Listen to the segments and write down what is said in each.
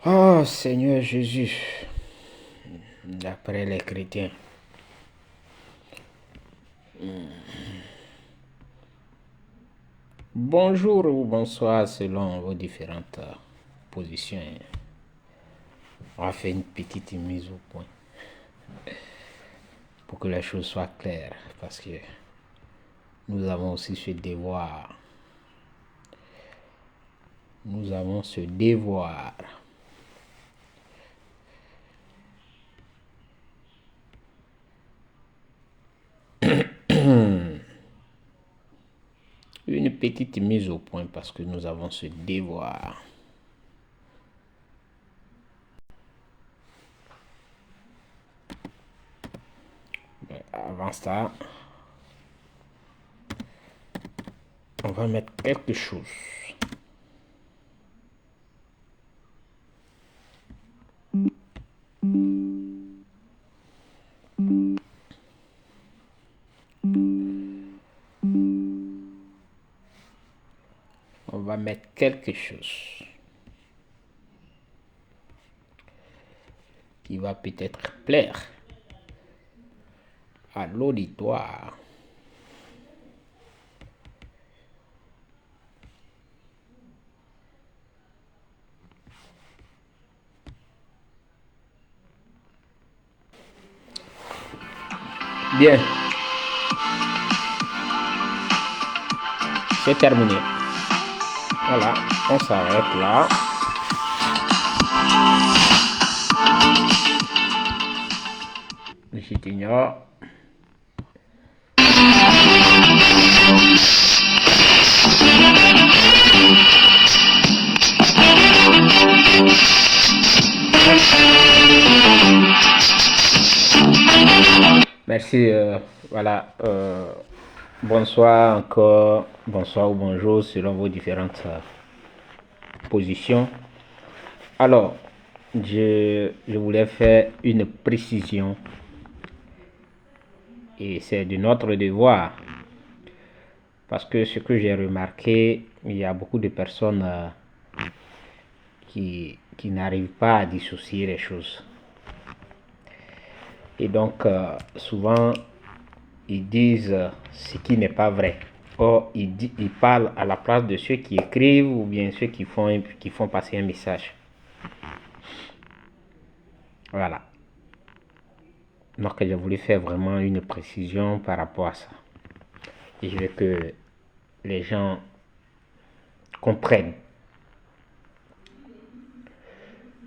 Oh Seigneur Jésus, d'après les chrétiens. Bonjour ou bonsoir selon vos différentes positions. On va faire une petite mise au point pour que les choses soient claires, parce que nous avons aussi ce devoir. Nous avons ce devoir. Une petite mise au point parce que nous avons ce devoir. Mais avant ça, on va mettre quelque chose. On va mettre quelque chose qui va peut-être plaire à l'auditoire. Bien. C'est terminé. Voilà, on s'arrête là. Je t'ignore. Merci, voilà. Bonsoir encore, bonsoir ou bonjour selon vos différentes positions. Alors, je voulais faire une précision et c'est de notre devoir parce que ce que j'ai remarqué, il y a beaucoup de personnes qui n'arrivent pas à dissocier les choses. Et donc, souvent, ils disent ce qui n'est pas vrai. Or, ils parlent à la place de ceux qui écrivent ou bien ceux qui font passer un message. Voilà. Donc, j'ai voulu faire vraiment une précision par rapport à ça. Et je veux que les gens comprennent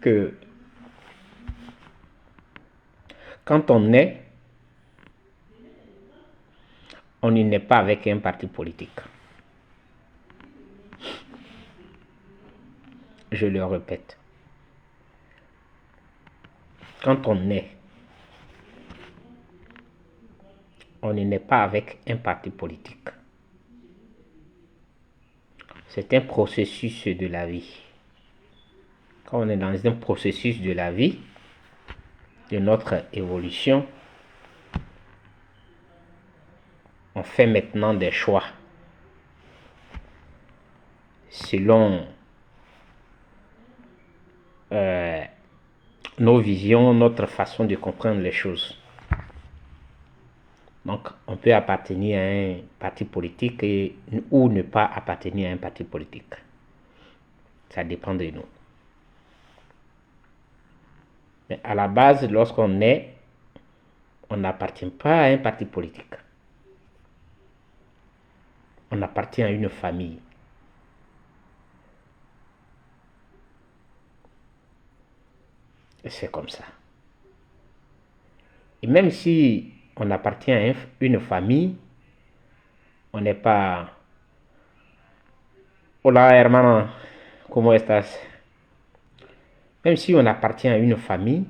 que quand on est, on n'est pas avec un parti politique. Je le répète. Quand on est, on n'est pas avec un parti politique. C'est un processus de la vie. Quand on est dans un processus de la vie, de notre évolution, on fait maintenant des choix selon nos visions, notre façon de comprendre les choses. Donc, on peut appartenir à un parti politique ou ne pas appartenir à un parti politique. Ça dépend de nous. Mais à la base, lorsqu'on est, on n'appartient pas à un parti politique. On appartient à une famille. Et c'est comme ça. Et même si on appartient à une famille, on n'est pas... Hola hermano, ¿cómo estás? Même si on appartient à une famille,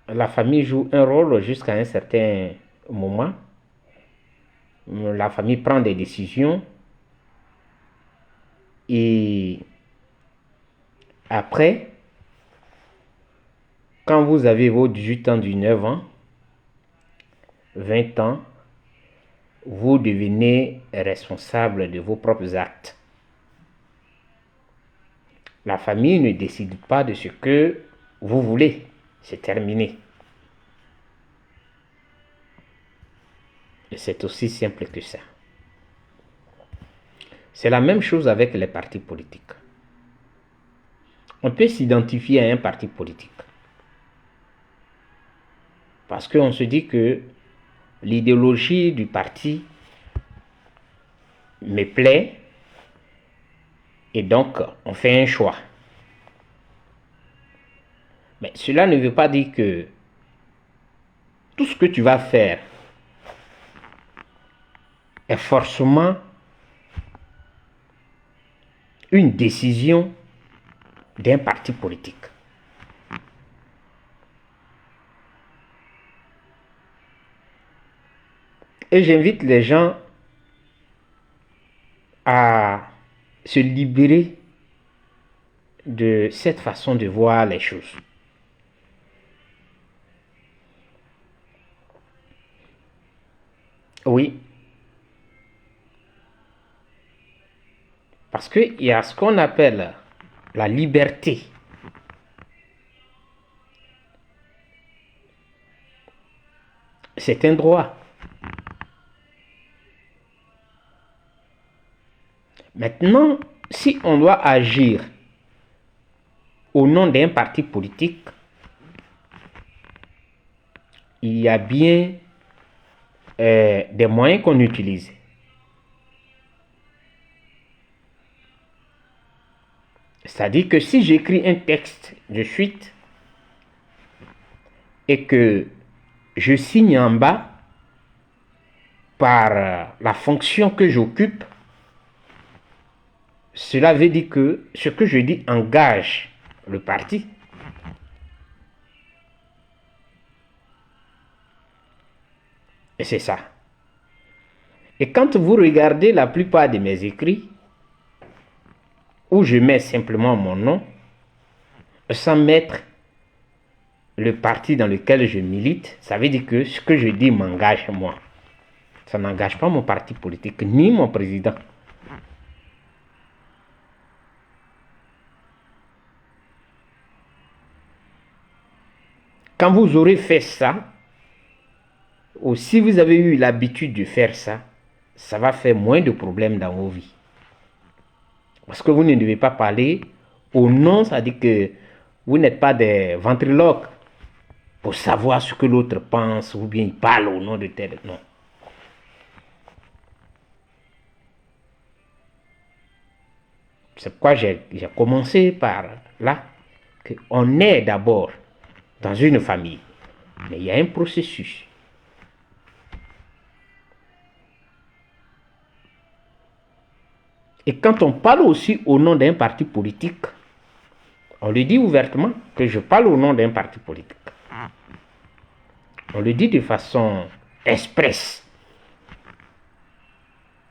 la famille joue un rôle jusqu'à un certain moment. La famille prend des décisions et après, quand vous avez vos 18 ans, 19 ans, 20 ans, vous devenez responsable de vos propres actes. La famille ne décide pas de ce que vous voulez. C'est terminé. Et c'est aussi simple que ça. C'est la même chose avec les partis politiques. On peut s'identifier à un parti politique. Parce qu'on se dit que l'idéologie du parti me plaît et donc on fait un choix. Mais cela ne veut pas dire que tout ce que tu vas faire est forcément une décision d'un parti politique. Et j'invite les gens à se libérer de cette façon de voir les choses. Oui. Parce qu'il y a ce qu'on appelle la liberté. C'est un droit. Maintenant, si on doit agir au nom d'un parti politique, il y a bien des moyens qu'on utilise. C'est-à-dire que si j'écris un texte de suite et que je signe en bas par la fonction que j'occupe, cela veut dire que ce que je dis engage le parti. Et c'est ça. Et quand vous regardez la plupart de mes écrits, où je mets simplement mon nom, sans mettre le parti dans lequel je milite, ça veut dire que ce que je dis m'engage moi. Ça n'engage pas mon parti politique, ni mon président. Quand vous aurez fait ça, ou si vous avez eu l'habitude de faire ça, ça va faire moins de problèmes dans vos vies. Parce que vous ne devez pas parler au nom, ça dit que vous n'êtes pas des ventriloques pour savoir ce que l'autre pense ou bien il parle au nom de tel. Non. C'est pourquoi j'ai commencé par là, qu'on est d'abord dans une famille, mais il y a un processus. Et quand on parle aussi au nom d'un parti politique, on le dit ouvertement que je parle au nom d'un parti politique. On le dit de façon expresse.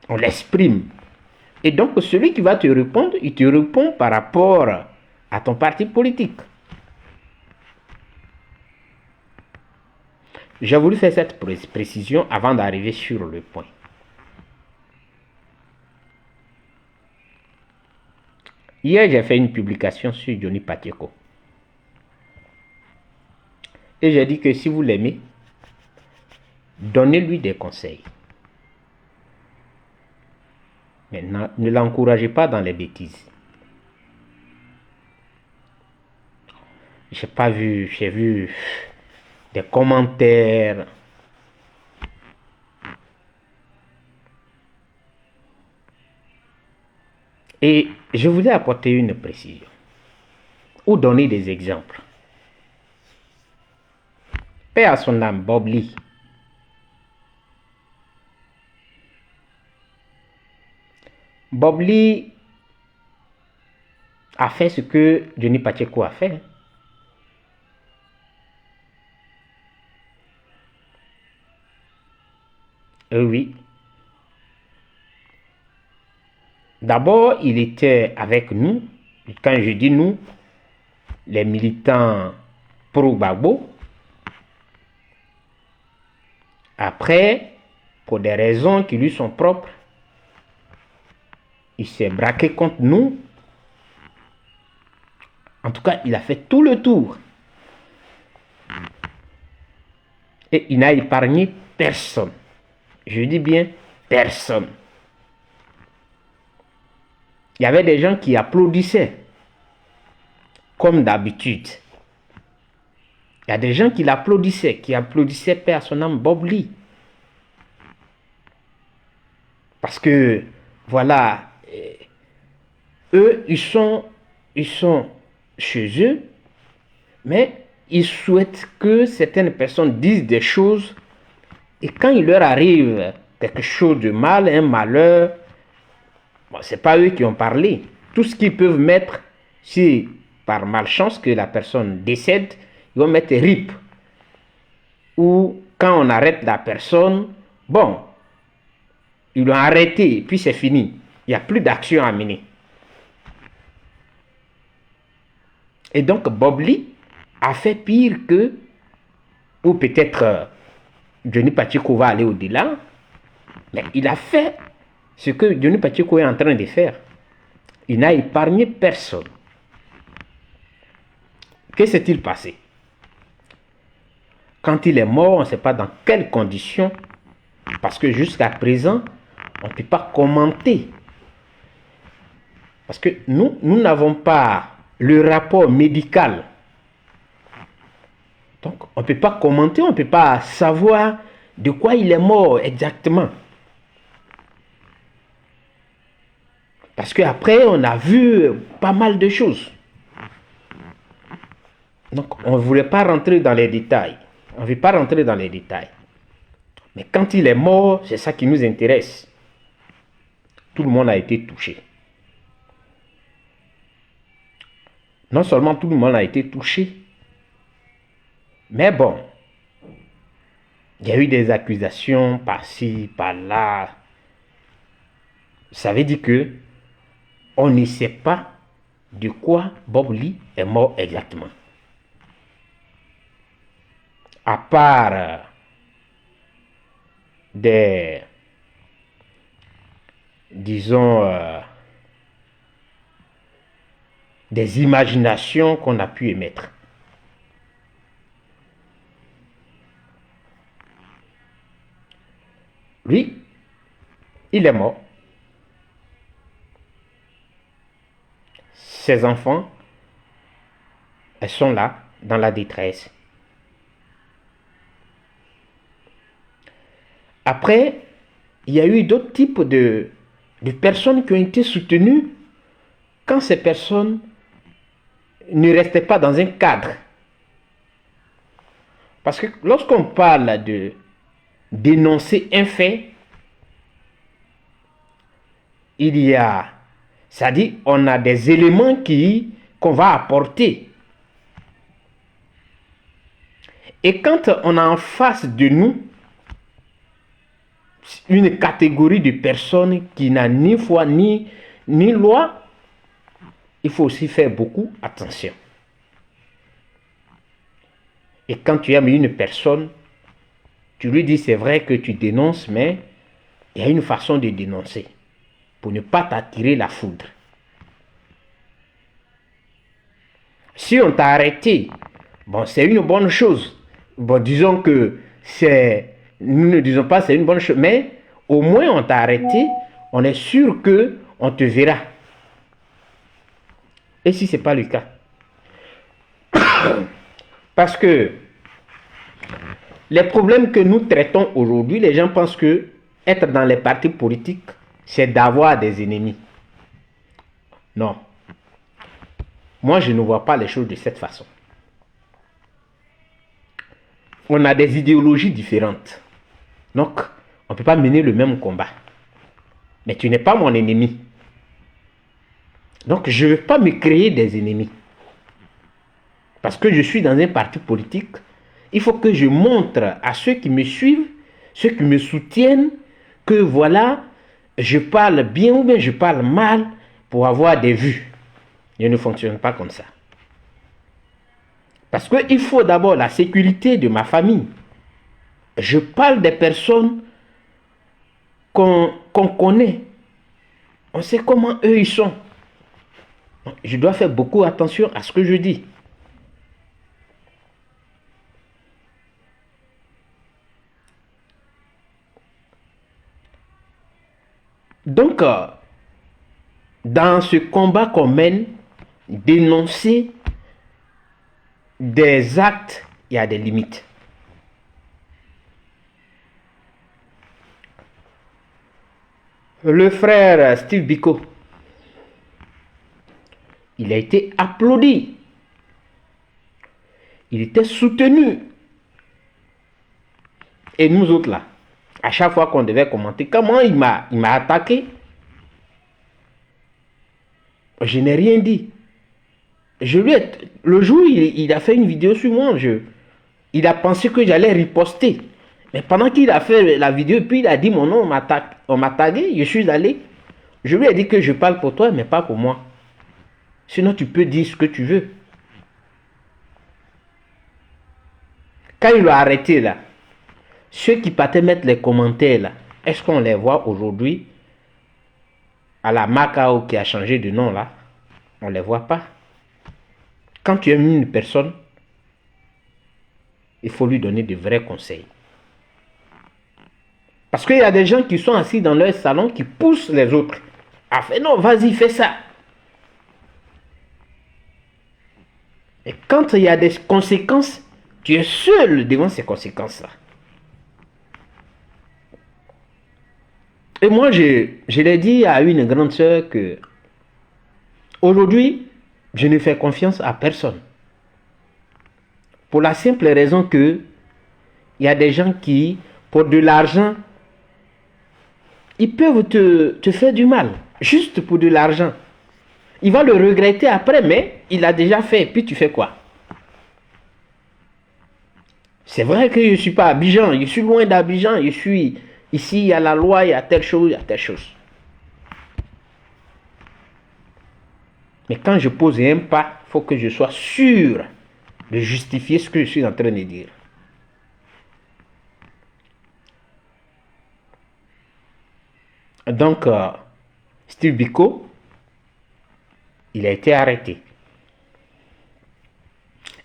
On l'exprime. Et donc celui qui va te répondre, il te répond par rapport à ton parti politique. J'ai voulu faire cette précision avant d'arriver sur le point. Hier, j'ai fait une publication sur Johnny Pacheco. Et j'ai dit que si vous l'aimez, donnez-lui des conseils. Mais ne l'encouragez pas dans les bêtises. J'ai pas vu, j'ai vu des commentaires. Et je voulais apporter une précision ou donner des exemples. Paix à son âme, Bob Lee. Bob Lee a fait ce que Johnny Pacheco a fait. Oui. D'abord, il était avec nous. Quand je dis nous, les militants pro-Gbagbo. Après, pour des raisons qui lui sont propres, il s'est braqué contre nous. En tout cas, il a fait tout le tour. Et il n'a épargné personne. Je dis bien personne. Il y avait des gens qui applaudissaient, comme d'habitude. Il y a des gens qui l'applaudissaient, paix à son âme, Bob Lee. Parce que, voilà, eux, ils sont chez eux, mais ils souhaitent que certaines personnes disent des choses, et quand il leur arrive quelque chose de mal, un malheur, bon, ce n'est pas eux qui ont parlé. Tout ce qu'ils peuvent mettre, si par malchance que la personne décède, ils vont mettre RIP. Ou quand on arrête la personne, bon, ils l'ont arrêté, puis c'est fini. Il n'y a plus d'action à mener. Et donc Bob Lee a fait pire que, ou peut-être Johnny Pacheco va aller au-delà, mais il a fait ce que Johnny Pacheco est en train de faire. Il n'a épargné personne. Que s'est-il passé? Quand il est mort, on ne sait pas dans quelles conditions, parce que jusqu'à présent, on ne peut pas commenter. Parce que nous n'avons pas le rapport médical. Donc, on ne peut pas commenter, on ne peut pas savoir de quoi il est mort exactement. Parce qu'après, on a vu pas mal de choses. Donc, on ne voulait pas rentrer dans les détails. On ne veut pas rentrer dans les détails. Mais quand il est mort, c'est ça qui nous intéresse. Tout le monde a été touché. Non seulement tout le monde a été touché, mais bon, il y a eu des accusations par-ci, par-là. Ça veut dire que on ne sait pas de quoi Bob Lee est mort exactement. À part des, disons, des imaginations qu'on a pu émettre. Lui, il est mort. Ses enfants, elles sont là, dans la détresse. Après, il y a eu d'autres types de personnes qui ont été soutenues quand ces personnes ne restaient pas dans un cadre. Parce que lorsqu'on parle de dénoncer un fait, il y a, c'est-à-dire on a des éléments qu'on va apporter. Et quand on a en face de nous une catégorie de personnes qui n'a ni foi ni loi, il faut aussi faire beaucoup attention. Et quand tu aimes une personne, tu lui dis c'est vrai que tu dénonces, mais il y a une façon de dénoncer pour ne pas t'attirer la foudre. Si on t'a arrêté, bon, c'est une bonne chose. Bon, disons que nous ne disons pas c'est une bonne chose, mais au moins on t'a arrêté, on est sûr que on te verra. Et si ce n'est pas le cas, Parce que les problèmes que nous traitons aujourd'hui, les gens pensent que être dans les partis politiques, c'est d'avoir des ennemis. Non. Moi, je ne vois pas les choses de cette façon. On a des idéologies différentes. Donc, on ne peut pas mener le même combat. Mais tu n'es pas mon ennemi. Donc, je ne vais pas me créer des ennemis. Parce que je suis dans un parti politique, il faut que je montre à ceux qui me suivent, ceux qui me soutiennent, que voilà, je parle bien ou bien je parle mal pour avoir des vues. Je ne fonctionne pas comme ça. Parce qu'il faut d'abord la sécurité de ma famille. Je parle des personnes qu'on connaît. On sait comment eux ils sont. Je dois faire beaucoup attention à ce que je dis. Donc, dans ce combat qu'on mène, dénoncer des actes, il y a des limites. Le frère Steve Biko, il a été applaudi. Il était soutenu. Et nous autres là, à chaque fois qu'on devait commenter, comment il m'a attaqué, je n'ai rien dit. Le jour où il a fait une vidéo sur moi, il a pensé que j'allais riposter. Mais pendant qu'il a fait la vidéo, puis il a dit mon nom, on m'a tagué, je suis allé. Je lui ai dit que je parle pour toi, mais pas pour moi. Sinon, tu peux dire ce que tu veux. Quand il l'a arrêté là, ceux qui partaient mettre les commentaires là, est-ce qu'on les voit aujourd'hui à la Macao qui a changé de nom là? On ne les voit pas. Quand tu aimes une personne, il faut lui donner de vrais conseils. Parce qu'il y a des gens qui sont assis dans leur salon qui poussent les autres à faire non, vas-y, fais ça. Et quand il y a des conséquences, tu es seul devant ces conséquences-là. Et moi, je l'ai dit à une grande sœur que aujourd'hui, je ne fais confiance à personne. Pour la simple raison que il y a des gens qui, pour de l'argent, ils peuvent te faire du mal. Juste pour de l'argent. Il va le regretter après, mais il a déjà fait. Puis tu fais quoi? C'est vrai que je ne suis pas à Abidjan. Je suis loin d'Abidjan. Je suis ici, il y a la loi, il y a telle chose, il y a telle chose. Mais quand je pose un pas, il faut que je sois sûr de justifier ce que je suis en train de dire. Donc, Steve Biko, il a été arrêté.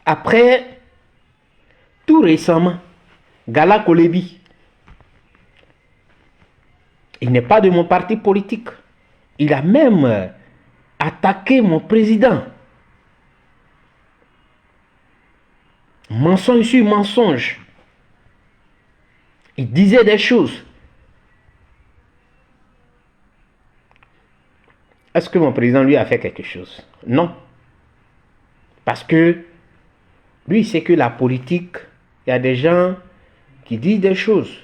Après, tout récemment, Gala Kolebi, il n'est pas de mon parti politique. Il a même attaqué mon président. Mensonge sur mensonge. Il disait des choses. Est-ce que mon président lui a fait quelque chose? Non. Parce que lui, il sait que la politique, il y a des gens qui disent des choses.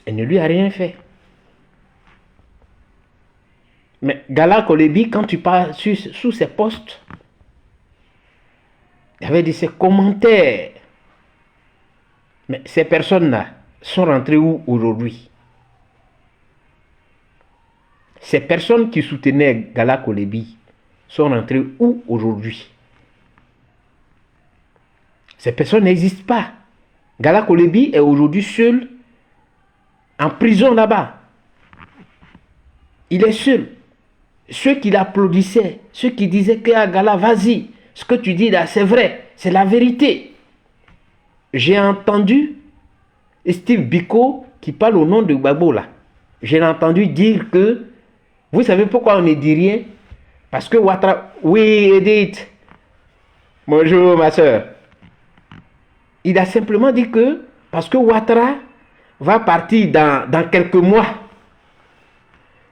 Il ne lui a rien fait. Mais Gala Kolebi, quand tu parles sous ses postes, il avait dit ses commentaires. Mais ces personnes-là sont rentrées où aujourd'hui? Ces personnes qui soutenaient Gala Kolebi sont rentrées où aujourd'hui? Ces personnes n'existent pas. Gala Kolebi est aujourd'hui seul en prison là-bas. Il est seul. Ceux qui l'applaudissaient, ceux qui disaient que Gala, vas-y, ce que tu dis là, c'est vrai, c'est la vérité. J'ai entendu Steve Biko qui parle au nom de Gbagbo là. J'ai entendu dire que, vous savez pourquoi on ne dit rien? Parce que Ouattara... Oui, Edith. Bonjour, ma soeur. Il a simplement dit que... Parce que Ouattara va partir dans quelques mois.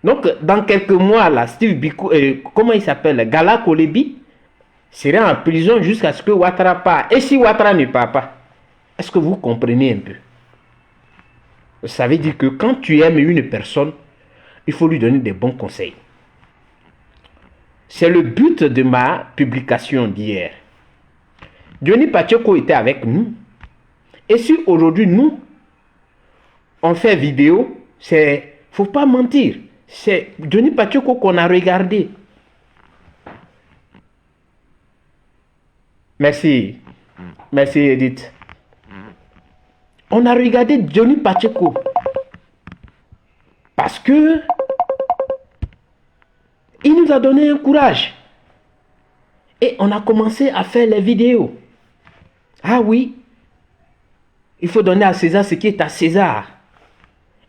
Donc, dans quelques mois, là, Steve Biko... comment il s'appelle? Gala Kolebi sera en prison jusqu'à ce que Ouattara parte. Et si Ouattara ne part pas, est-ce que vous comprenez un peu? Ça veut dire que quand tu aimes une personne, il faut lui donner des bons conseils. C'est le but de ma publication d'hier. Johnny Pacheco était avec nous. Et si aujourd'hui, nous, on fait vidéo, c'est... Faut pas mentir. C'est Johnny Pacheco qu'on a regardé. Merci. Merci, Edith. On a regardé Johnny Pacheco. Parce que il nous a donné un courage. Et on a commencé à faire les vidéos. Ah oui, il faut donner à César ce qui est à César.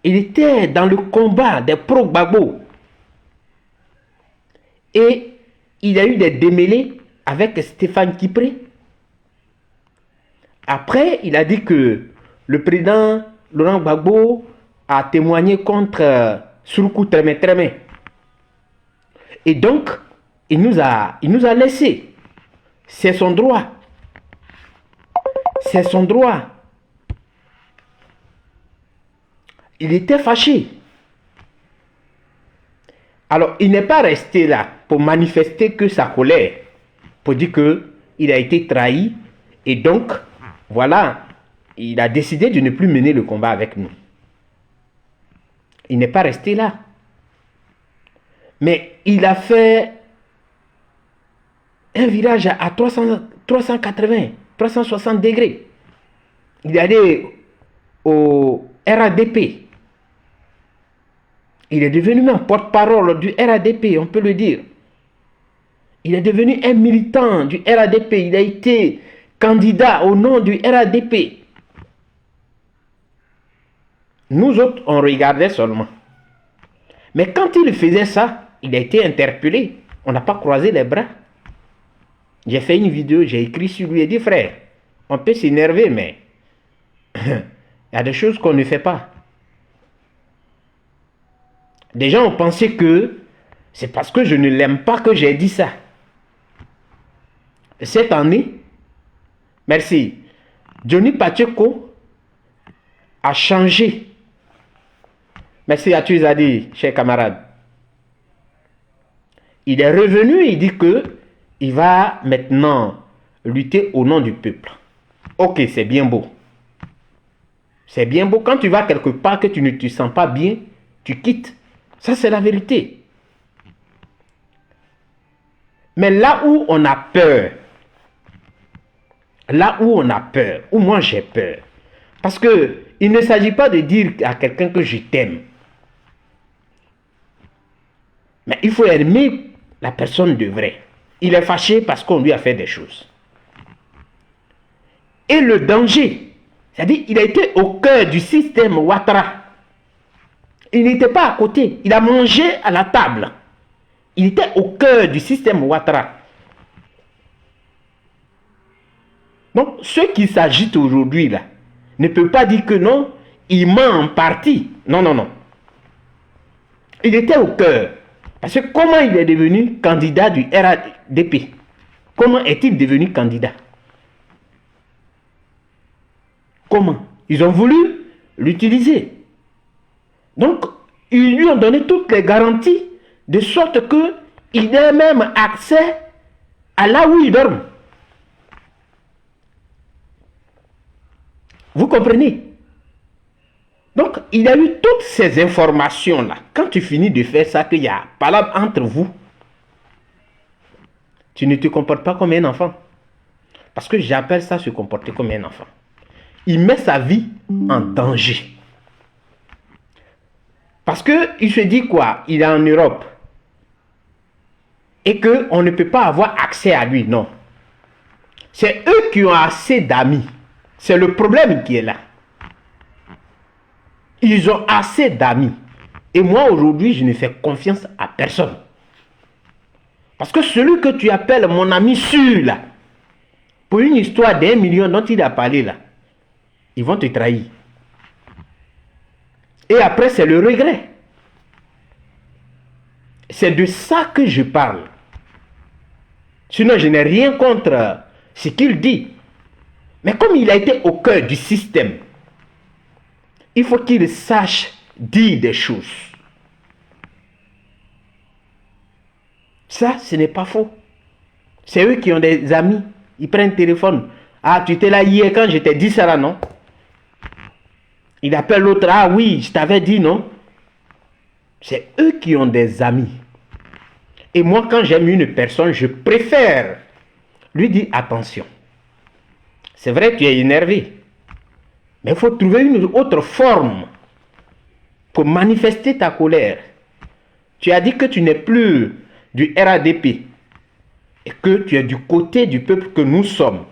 Il était dans le combat des pro-Gbagbo. Et il y a eu des démêlés avec Stéphane Kipré. Après, il a dit que le président Laurent Gbagbo a témoigné contre Souroukou Tremé. Et donc, il nous a laissé. C'est son droit. C'est son droit. Il était fâché. Alors, il n'est pas resté là pour manifester que sa colère, pour dire qu'il a été trahi. Et donc, voilà, il a décidé de ne plus mener le combat avec nous. Il n'est pas resté là. Mais il a fait un virage à 380, 360 degrés. Il est allé au RADP. Il est devenu un porte-parole du RADP, on peut le dire. Il est devenu un militant du RADP. Il a été candidat au nom du RADP. Nous autres, on regardait seulement. Mais quand il faisait ça, il a été interpellé. On n'a pas croisé les bras. J'ai fait une vidéo, j'ai écrit sur lui et dit, frère, on peut s'énerver, mais il y a des choses qu'on ne fait pas. Des gens ont pensé que c'est parce que je ne l'aime pas que j'ai dit ça. Cette année, merci, Johnny Pacheco a changé. Merci à tous, Zadi, chers camarades. Il est revenu et il dit que il va maintenant lutter au nom du peuple. Ok, c'est bien beau. C'est bien beau. Quand tu vas quelque part que tu ne te sens pas bien, tu quittes. Ça, c'est la vérité. Mais là où on a peur, où moi j'ai peur, parce que il ne s'agit pas de dire à quelqu'un que je t'aime. Mais il faut aimer la personne de vrai. Il est fâché parce qu'on lui a fait des choses. Et le danger, c'est-à-dire il a été au cœur du système Ouattara. Il n'était pas à côté. Il a mangé à la table. Il était au cœur du système Ouattara. Donc, ceux qui s'agitent aujourd'hui là ne peuvent pas dire que non, il ment en partie. Non, non, non. Il était au cœur. Parce que comment il est devenu candidat du RADP? Comment est-il devenu candidat? Comment? Ils ont voulu l'utiliser. Donc, ils lui ont donné toutes les garanties de sorte qu'il ait même accès à là où il dort. Vous comprenez? Donc, il y a eu toutes ces informations-là. Quand tu finis de faire ça, qu'il y a palabre entre vous, tu ne te comportes pas comme un enfant. Parce que j'appelle ça se comporter comme un enfant. Il met sa vie en danger. Parce qu'il se dit quoi? Il est en Europe. Et qu'on ne peut pas avoir accès à lui. Non. C'est eux qui ont assez d'amis. C'est le problème qui est là. Ils ont assez d'amis. Et moi, aujourd'hui, je ne fais confiance à personne. Parce que celui que tu appelles mon ami sûr, là, pour une histoire d'1 million dont il a parlé, là, ils vont te trahir. Et après, c'est le regret. C'est de ça que je parle. Sinon, je n'ai rien contre ce qu'il dit. Mais comme il a été au cœur du système, il faut qu'il sache dire des choses. Ça, ce n'est pas faux. C'est eux qui ont des amis. Ils prennent le téléphone. Ah, tu étais là hier quand je t'ai dit ça là, non? Il appelle l'autre. Ah oui, je t'avais dit, non? C'est eux qui ont des amis. Et moi, quand j'aime une personne, je préfère lui dire attention. C'est vrai, tu es énervé. Mais il faut trouver une autre forme pour manifester ta colère. Tu as dit que tu n'es plus du RADP et que tu es du côté du peuple que nous sommes.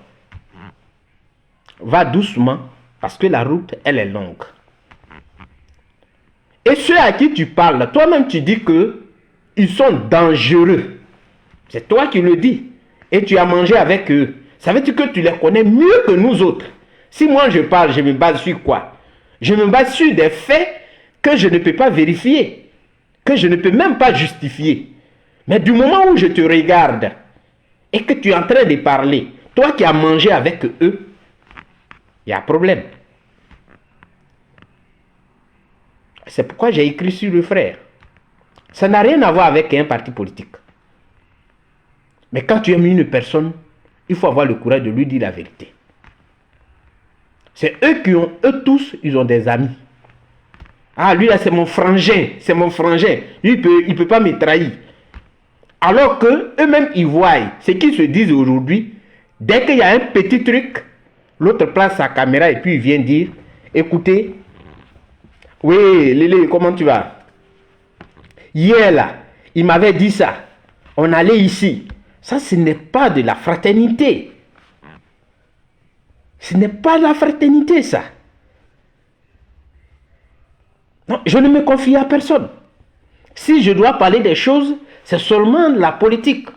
Va doucement parce que la route, elle est longue. Et ceux à qui tu parles, toi-même tu dis que ils sont dangereux. C'est toi qui le dis. Et tu as mangé avec eux. Ça veut dire que tu les connais mieux que nous autres. Si moi je parle, je me base sur quoi? Je me base sur des faits que je ne peux pas vérifier, que je ne peux même pas justifier. Mais du moment où je te regarde et que tu es en train de parler, toi qui as mangé avec eux, il y a un problème. C'est pourquoi j'ai écrit sur le frère. Ça n'a rien à voir avec un parti politique. Mais quand tu aimes une personne, il faut avoir le courage de lui dire la vérité. C'est eux qui ont, eux tous, ils ont des amis. Ah, lui là, c'est mon frangin, c'est mon frangin. Lui, il peut pas me trahir. Alors que eux-mêmes, ils voient ce qu'ils se disent aujourd'hui. Dès qu'il y a un petit truc, l'autre place sa caméra et puis il vient dire, écoutez, oui, Lélé, comment tu vas? Hier là, il m'avait dit ça. On allait ici. Ça, ce n'est pas de la fraternité. Ce n'est pas de la fraternité, ça. Non, je ne me confie à personne. Si je dois parler des choses, c'est seulement de la politique.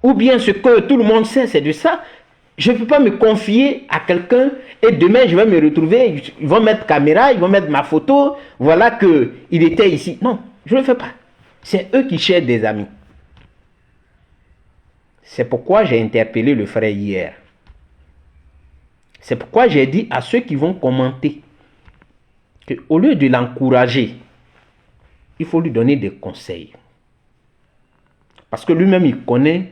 Ou bien ce que tout le monde sait, c'est de ça. Je ne peux pas me confier à quelqu'un et demain je vais me retrouver, ils vont mettre caméra, ils vont mettre ma photo, voilà qu'il était ici. Non, je ne le fais pas. C'est eux qui cherchent des amis. C'est pourquoi j'ai interpellé le frère hier. C'est pourquoi j'ai dit à ceux qui vont commenter qu'au lieu de l'encourager, il faut lui donner des conseils. Parce que lui-même, il connaît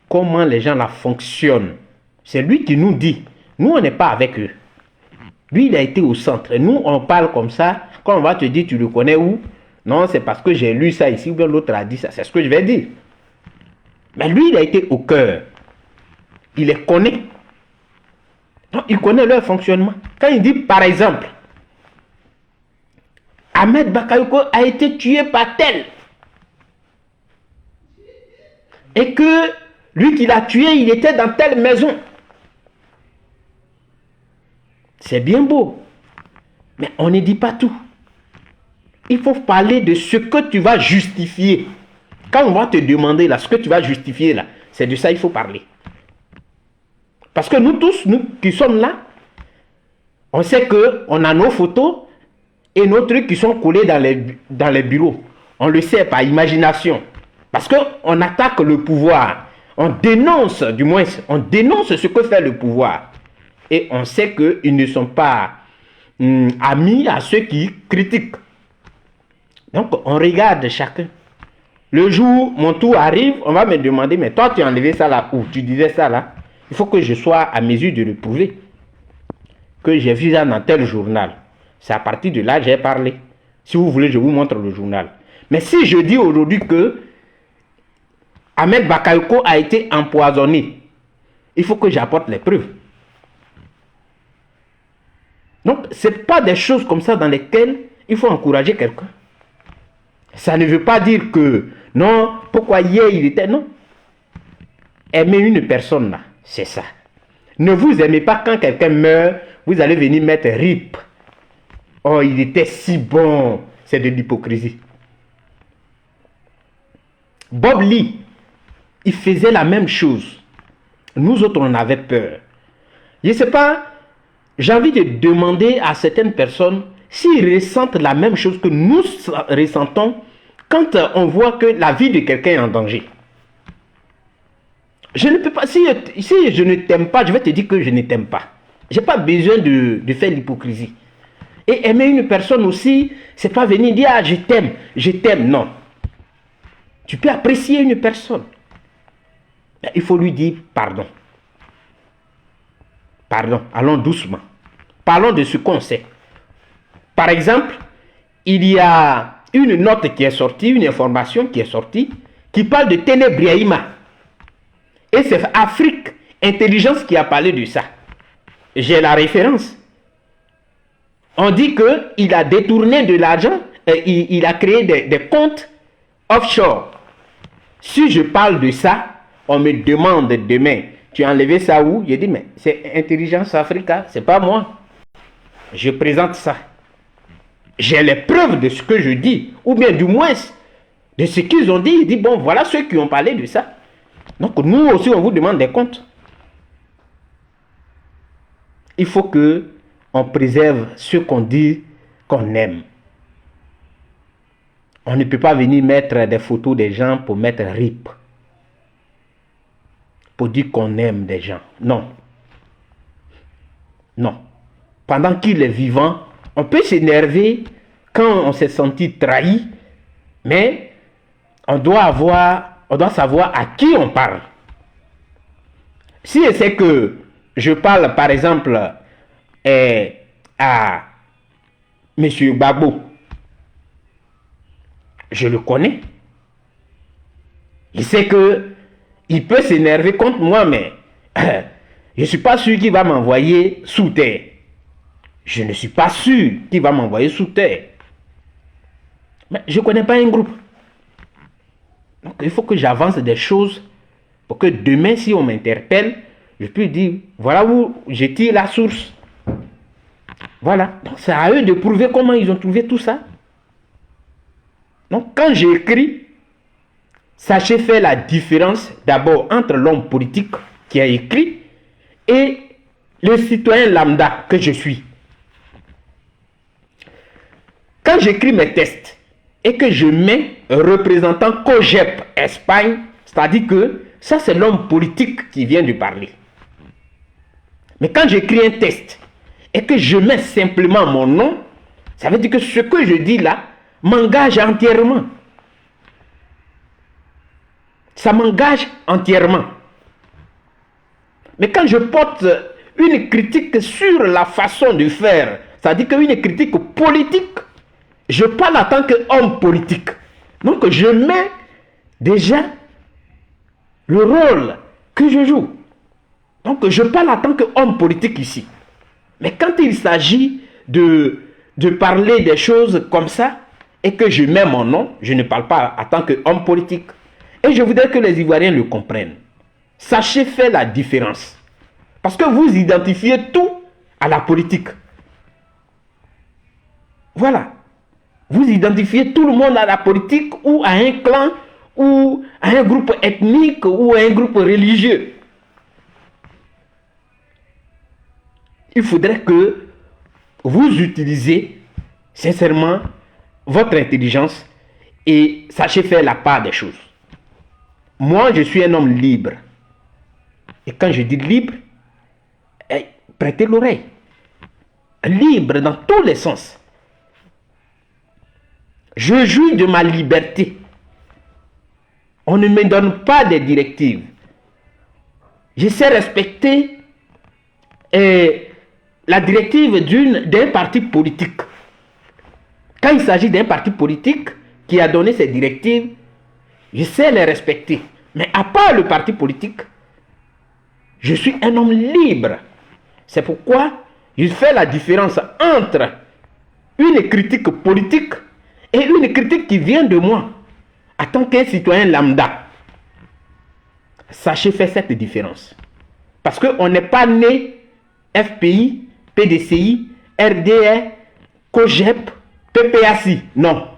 comment les gens là fonctionnent. C'est lui qui nous dit. Nous, on n'est pas avec eux. Lui, il a été au centre. Et nous, on parle comme ça. Quand on va te dire, tu le connais où? Non, c'est parce que j'ai lu ça ici, ou bien l'autre a dit ça. C'est ce que je vais dire. Mais lui, il a été au cœur. Il les connaît. Donc, il connaît leur fonctionnement. Quand il dit, par exemple, Ahmed Bakayoko a été tué par tel. Et que lui qui l'a tué, il était dans telle maison. C'est bien beau. Mais on ne dit pas tout. Il faut parler de ce que tu vas justifier. Quand on va te demander là, ce que tu vas justifier là, c'est de ça qu'il faut parler. Parce que nous tous, nous qui sommes là, on sait qu'on a nos photos et nos trucs qui sont collés dans les bureaux. On le sait par imagination. Parce qu'on attaque le pouvoir. On dénonce, du moins, on dénonce ce que fait le pouvoir. Et on sait qu'ils ne sont pas amis à ceux qui critiquent. Donc, on regarde chacun. Le jour où mon tour arrive, on va me demander, mais toi, tu as enlevé ça là où? Tu disais ça là? Il faut que je sois à mesure de le prouver. Que j'ai vu ça dans tel journal. C'est à partir de là que j'ai parlé. Si vous voulez, je vous montre le journal. Mais si je dis aujourd'hui que Ahmed Bakayoko a été empoisonné, il faut que j'apporte les preuves. Donc, ce n'est pas des choses comme ça dans lesquelles il faut encourager quelqu'un. Ça ne veut pas dire que, non, pourquoi hier il était, non. Aimer une personne là, c'est ça. Ne vous aimez pas quand quelqu'un meurt, vous allez venir mettre RIP. Oh, il était si bon. C'est de l'hypocrisie. Bob Lee, ils faisaient la même chose. Nous autres, on avait peur. Je ne sais pas, j'ai envie de demander à certaines personnes s'ils ressentent la même chose que nous ressentons quand on voit que la vie de quelqu'un est en danger. Je ne peux pas, si je ne t'aime pas, je vais te dire que je ne t'aime pas. Je n'ai pas besoin de faire l'hypocrisie. Et aimer une personne aussi, c'est pas venir dire ah, je t'aime, non. Tu peux apprécier une personne. Il faut lui dire pardon. Pardon, allons doucement. Parlons de ce qu'on sait. Par exemple, il y a une note qui est sortie, une information qui est sortie, qui parle de Ténébriaïma. Et c'est Afrique Intelligence qui a parlé de ça. J'ai la référence. On dit qu'il a détourné de l'argent, il a créé des comptes offshore. Si je parle de ça, on me demande demain, tu as enlevé ça où? Je dis, mais c'est Intelligence Africa, c'est pas moi. Je présente ça. J'ai les preuves de ce que je dis, ou bien du moins de ce qu'ils ont dit. Il dit, bon, voilà ceux qui ont parlé de ça. Donc nous aussi, on vous demande des comptes. Il faut que on préserve ce qu'on dit qu'on aime. On ne peut pas venir mettre des photos des gens pour mettre RIP. Pour dire qu'on aime des gens. Non. Non. Pendant qu'il est vivant, on peut s'énerver quand on s'est senti trahi, mais on doit savoir à qui on parle. Si c'est que je parle par exemple à M. Gbagbo, je le connais. Il sait que il peut s'énerver contre moi, mais je ne suis pas sûr qu'il va m'envoyer sous terre. Je ne suis pas sûr qu'il va m'envoyer sous terre. Mais je ne connais pas un groupe. Donc il faut que j'avance des choses pour que demain, si on m'interpelle, je puisse dire, voilà où je tire la source. Voilà. Donc c'est à eux de prouver comment ils ont trouvé tout ça. Donc quand j'écris, sachez faire la différence d'abord entre l'homme politique qui a écrit et le citoyen lambda que je suis. Quand j'écris mes tests et que je mets représentant COGEP Espagne, c'est-à-dire que ça c'est l'homme politique qui vient de parler. Mais quand j'écris un test et que je mets simplement mon nom, ça veut dire que ce que je dis là m'engage entièrement. Ça m'engage entièrement. Mais quand je porte une critique sur la façon de faire, c'est-à-dire qu'une critique politique, je parle en tant qu'homme politique. Donc je mets déjà le rôle que je joue. Donc je parle en tant qu'homme politique ici. Mais quand il s'agit de parler des choses comme ça, et que je mets mon nom, je ne parle pas en tant qu'homme politique. Et je voudrais que les Ivoiriens le comprennent. Sachez faire la différence. Parce que vous identifiez tout à la politique. Voilà. Vous identifiez tout le monde à la politique ou à un clan ou à un groupe ethnique ou à un groupe religieux. Il faudrait que vous utilisiez sincèrement votre intelligence et sachez faire la part des choses. Moi, je suis un homme libre. Et quand je dis libre, prêtez l'oreille. Libre dans tous les sens. Je jouis de ma liberté. On ne me donne pas des directives. Je sais respecter la directive d'un parti politique. Quand il s'agit d'un parti politique qui a donné ses directives, je sais les respecter. Mais à part le parti politique, je suis un homme libre. C'est pourquoi je fais la différence entre une critique politique et une critique qui vient de moi, en tant qu'un citoyen lambda. Sachez faire cette différence. Parce qu'on n'est pas né FPI, PDCI, RDR, COGEP, PPACI. Non.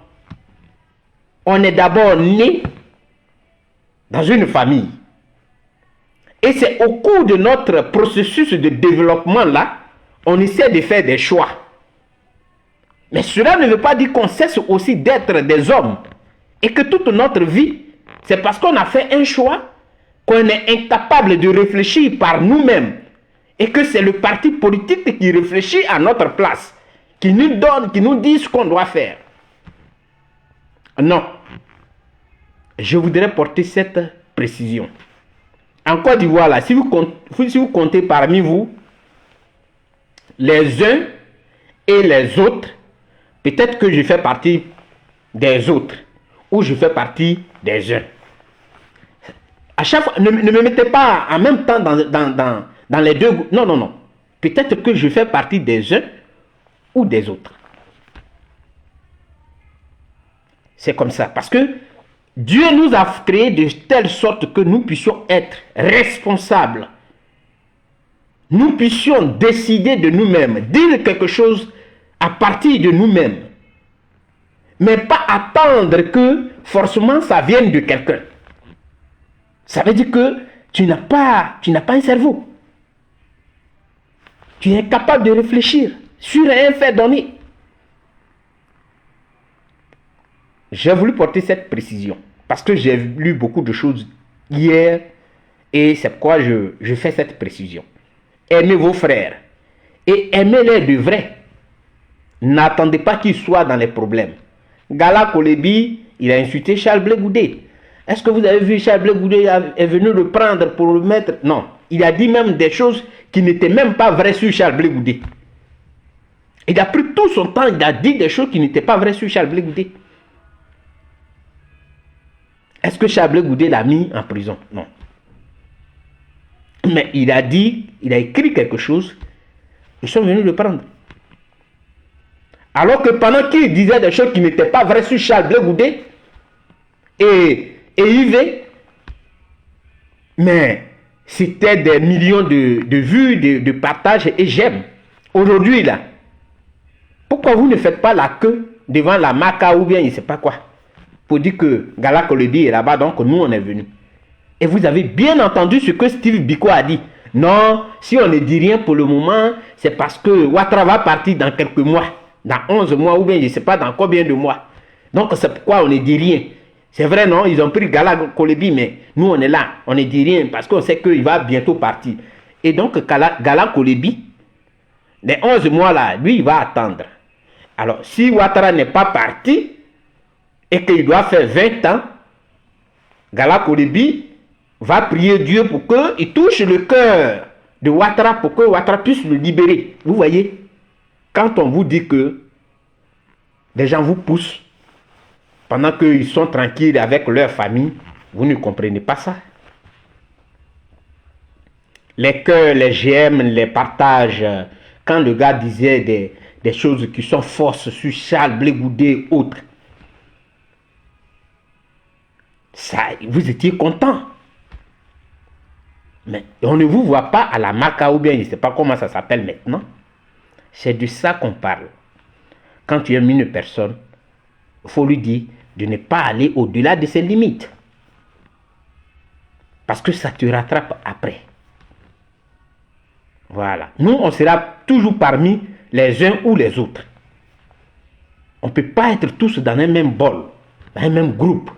On est d'abord né dans une famille. Et c'est au cours de notre processus de développement là, on essaie de faire des choix. Mais cela ne veut pas dire qu'on cesse aussi d'être des hommes. Et que toute notre vie, c'est parce qu'on a fait un choix qu'on est incapable de réfléchir par nous-mêmes. Et que c'est le parti politique qui réfléchit à notre place. Qui nous donne, qui nous dit ce qu'on doit faire. Non. Je voudrais porter cette précision. En Côte d'Ivoire, là, si vous comptez parmi vous, les uns et les autres, peut-être que je fais partie des autres, ou je fais partie des uns. À chaque fois, ne me mettez pas en même temps dans les deux. Non, non, non. Peut-être que je fais partie des uns ou des autres. C'est comme ça. Parce que Dieu nous a créés de telle sorte que nous puissions être responsables. Nous puissions décider de nous-mêmes, dire quelque chose à partir de nous-mêmes. Mais pas attendre que forcément ça vienne de quelqu'un. Ça veut dire que tu n'as pas un cerveau. Tu es incapable de réfléchir sur un fait donné. J'ai voulu porter cette précision parce que j'ai lu beaucoup de choses hier et c'est pourquoi je fais cette précision. Aimez vos frères et aimez-les de vrai. N'attendez pas qu'ils soient dans les problèmes. Gala Kolebi, il a insulté Charles Blé Goudé. Est-ce que vous avez vu Charles Blé Goudé est venu le prendre pour le mettre? Non. Il a dit même des choses qui n'étaient même pas vraies sur Charles Blé Goudé. Il a pris tout son temps, il a dit des choses qui n'étaient pas vraies sur Charles Blé Goudé. Est-ce que Charles Blé Goudé l'a mis en prison? Non. Mais il a dit, il a écrit quelque chose, ils sont venus le prendre. Alors que pendant qu'il disait des choses qui n'étaient pas vraies sur Charles Blé Goudé et Yves, mais c'était des millions de vues, de partages et j'aime. Aujourd'hui là, pourquoi vous ne faites pas la queue devant la Maca ou bien je ne sais pas quoi pour dire que Gala Kolebi est là-bas, donc nous on est venus. Et vous avez bien entendu ce que Steve Biko a dit. Non, si on ne dit rien pour le moment, c'est parce que Ouattara va partir dans quelques mois, dans 11 mois ou bien je ne sais pas dans combien de mois. Donc c'est pourquoi on ne dit rien. C'est vrai, non, ils ont pris Gala Kolebi, mais nous on est là, on ne dit rien parce qu'on sait qu'il va bientôt partir. Et donc Gala Kolebi, les 11 mois là, lui il va attendre. Alors si Ouattara n'est pas parti et qu'il doit faire 20 ans, Gala Kolebi va prier Dieu pour qu'il touche le cœur de Ouattara pour que Ouattara puisse le libérer. Vous voyez, quand on vous dit que des gens vous poussent pendant qu'ils sont tranquilles avec leur famille, vous ne comprenez pas ça. Les cœurs, les GM, les partages, quand le gars disait des choses qui sont fausses sur Charles Blé Goudé et autres, ça, vous étiez content. Mais on ne vous voit pas à la Maca ou bien je ne sais pas comment ça s'appelle maintenant. C'est de ça qu'on parle. Quand tu aimes une personne, il faut lui dire de ne pas aller au-delà de ses limites. Parce que ça te rattrape après. Voilà. Nous, on sera toujours parmi les uns ou les autres. On ne peut pas être tous dans un même bol, dans un même groupe,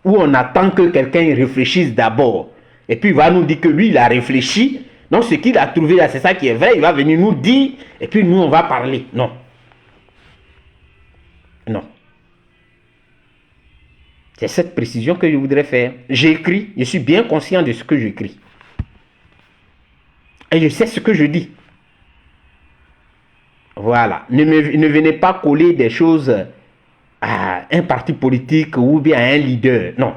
où on attend que quelqu'un réfléchisse d'abord. Et puis il va nous dire que lui, il a réfléchi. Donc ce qu'il a trouvé là, c'est ça qui est vrai. Il va venir nous dire. Et puis nous, on va parler. Non. Non. C'est cette précision que je voudrais faire. J'écris. Je suis bien conscient de ce que j'écris. Et je sais ce que je dis. Voilà. Ne venez pas coller des choses à un parti politique ou bien à un leader. Non.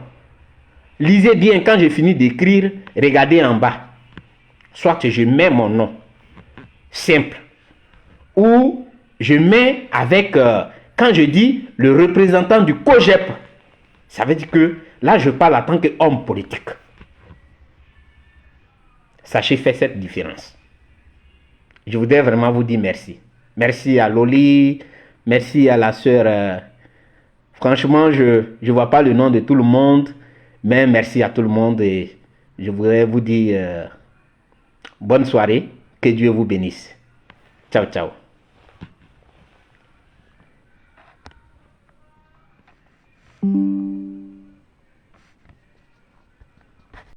Lisez bien, quand j'ai fini d'écrire, regardez en bas. Soit je mets mon nom, simple, ou je mets avec, quand je dis le représentant du COGEP, ça veut dire que là je parle en tant qu'homme politique. Sachez faire cette différence. Je voudrais vraiment vous dire merci. Merci à Loli, merci à la sœur. Franchement, je ne vois pas le nom de tout le monde. Mais merci à tout le monde et Je voudrais vous dire bonne soirée, que Dieu vous bénisse. Ciao, ciao.